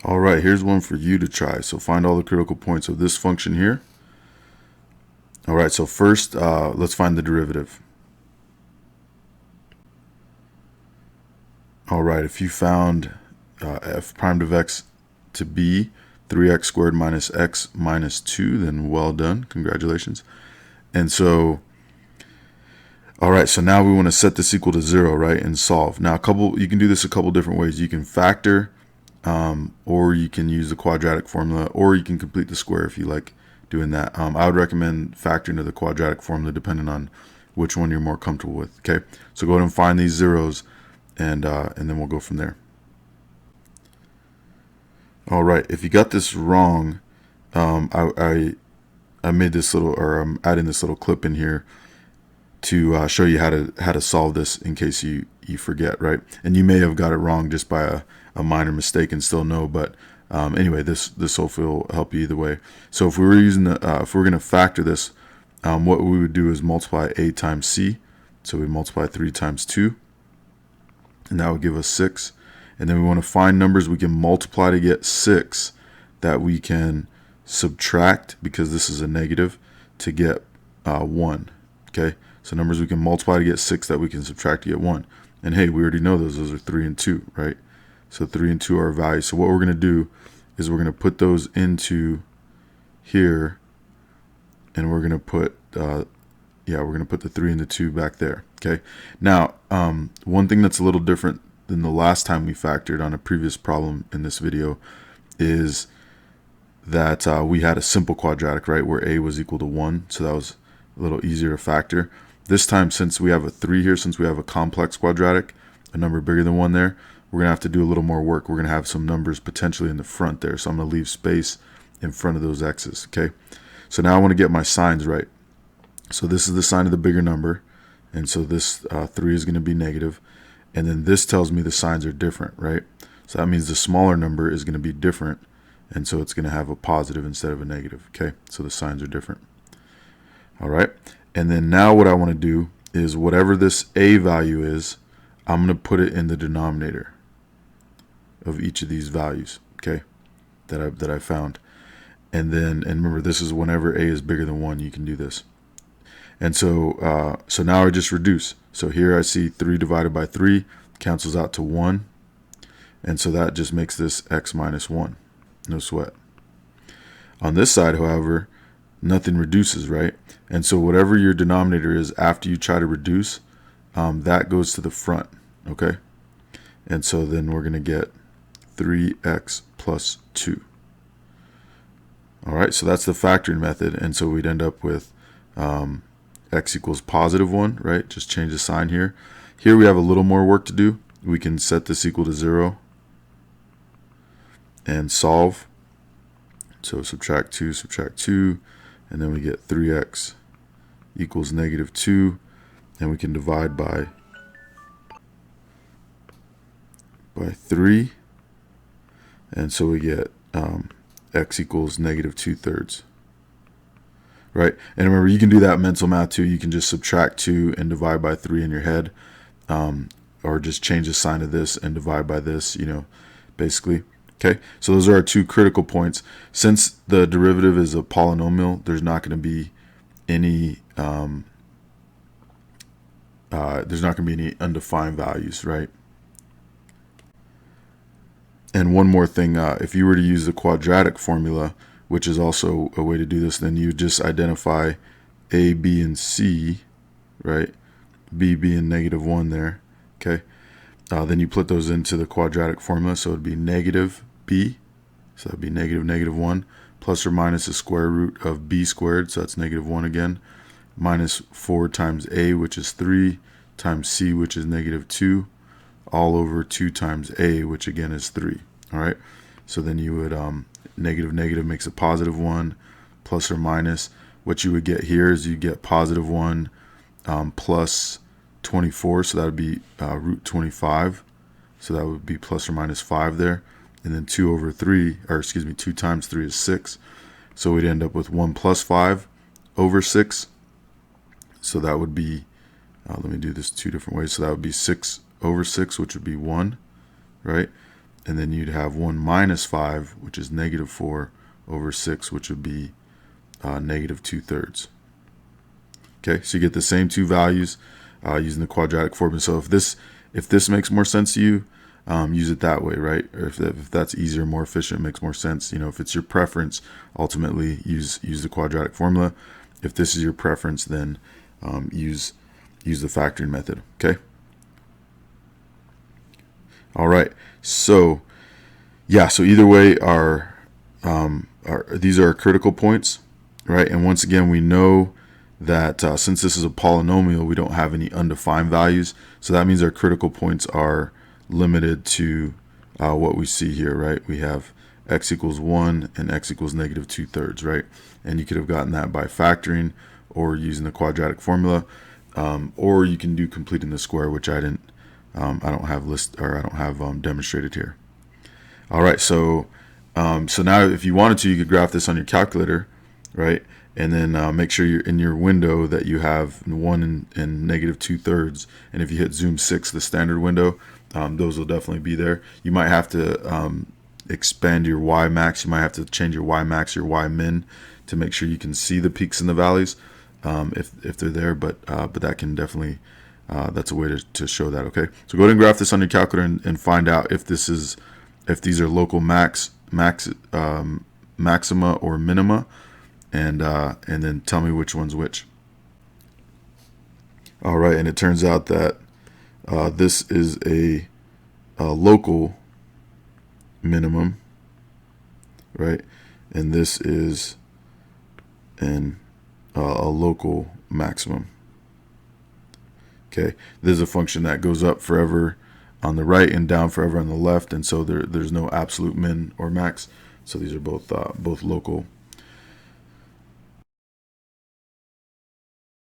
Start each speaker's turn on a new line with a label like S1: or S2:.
S1: All right, here's one for you to try. So find all the critical points of this function here. All right, so first let's find the derivative. All right, if you found f prime of x to be 3x squared minus x minus 2, then well done, congratulations. And so, all right, so now we want to set this equal to 0, right, and solve. Now, you can do this a couple different ways. You can factor, or you can use the quadratic formula, or you can complete the square if you like doing that. I would recommend factoring to the quadratic formula depending on which one you're more comfortable with. Okay, so go ahead and find these zeros, and then we'll go from there. All right, if you got this wrong, I made this little, or I'm adding this little clip in here to show you how to solve this in case you forget, right? And you may have got it wrong just by a minor mistake and still know, but anyway, this hopefully will help you either way. So if we were using if we're going to factor this, what we would do is multiply a times c. So we multiply 3 times 2, and that would give us 6. And then we want to find numbers we can multiply to get 6 that we can subtract, because this is a negative, to get 1. Okay, so numbers we can multiply to get 6 that we can subtract to get 1. And hey, we already know those are 3 and 2, right? So 3 and 2 are our values. So what we're going to do is we're going to put those into here, and we're going to put we're going to put the 3 and the 2 back there. Okay, now one thing that's a little different than the last time we factored on a previous problem in this video is that we had a simple quadratic, right, where a was equal to 1, so that was a little easier to factor. This time, since we have a 3 here, since we have a complex quadratic, a number bigger than 1 there, we're going to have to do a little more work. We're going to have some numbers potentially in the front there, so I'm going to leave space in front of those x's. Okay, so now I want to get my signs right. So this is the sign of the bigger number, and so this 3 is going to be negative, and then this tells me the signs are different, right? So that means the smaller number is going to be different, and so it's going to have a positive instead of a negative. Okay, so the signs are different. All right, and then now what I want to do is whatever this a value is, I'm going to put it in the denominator of each of these values, okay, that I found. And remember, this is whenever a is bigger than 1, you can do this. And so so now I just reduce. So here I see 3 divided by 3 cancels out to 1, and so that just makes this x minus 1. No sweat. On this side, however, nothing reduces, right? And so whatever your denominator is after you try to reduce, that goes to the front, okay? And so then we're going to get 3x plus 2. All right, so that's the factoring method, and so we'd end up with x equals positive 1, right? Just change the sign here. Here we have a little more work to do. We can set this equal to 0 and solve. So subtract 2, and then we get 3x equals negative 2, and we can divide by 3, and so we get x equals negative 2/3. Right, and remember, you can do that mental math too. You can just subtract 2 and divide by 3 in your head, or just change the sign of this and divide by this, you know, basically. Okay, so those are our 2 critical points. Since the derivative is a polynomial, there's not going to be any undefined values, right? And one more thing, if you were to use the quadratic formula, which is also a way to do this, then you just identify a, b, and c, right? B being negative 1 there, okay? Then you put those into the quadratic formula, so it would be negative b, so that would be negative 1, plus or minus the square root of b squared, so that's negative 1 again, minus 4 times a, which is 3, times c, which is negative 2, all over 2 times a, which again is 3, all right? So then you would, negative makes a positive 1, plus or minus. What you would get here is you get positive 1 plus 24, so that would be root 25, so that would be plus or minus 5 there, and then 2 over 3, or excuse me, 2 times 3 is 6, so we'd end up with 1 plus 5 over 6, so that would be, let me do this 2 different ways, so that would be 6 over 6, which would be 1, right? and then you'd have 1 minus 5, which is negative 4 over 6, which would be negative 2/3. Okay, so you get the same two values using the quadratic formula. So if this makes more sense to you, use it that way, right? Or if that's easier, more efficient, makes more sense. You know, if it's your preference, ultimately use the quadratic formula. If this is your preference, then use the factoring method. Okay. All right. So yeah. So either way, these are our critical points, right? And once again, we know that since this is a polynomial, we don't have any undefined values. So that means our critical points are limited to what we see here, right? We have x equals 1 and x equals negative 2/3, right? And you could have gotten that by factoring or using the quadratic formula, or you can do completing the square, which I don't have demonstrated here. All right, so now if you wanted to, you could graph this on your calculator, right? And then make sure you're in your window that you have 1 and negative 2/3. And if you hit zoom 6, the standard window, those will definitely be there. You might have to expand your Y max. You might have to change your Y max, your Y min, to make sure you can see the peaks and the valleys if they're there. But that can definitely that's a way to show that. Okay, so go ahead and graph this on your calculator and find out if these are local maxima or minima. And then tell me which one's which. All right, and it turns out that this is a local minimum, right? And this is a local maximum. Okay, this is a function that goes up forever on the right and down forever on the left, and so there's no absolute min or max. So these are both local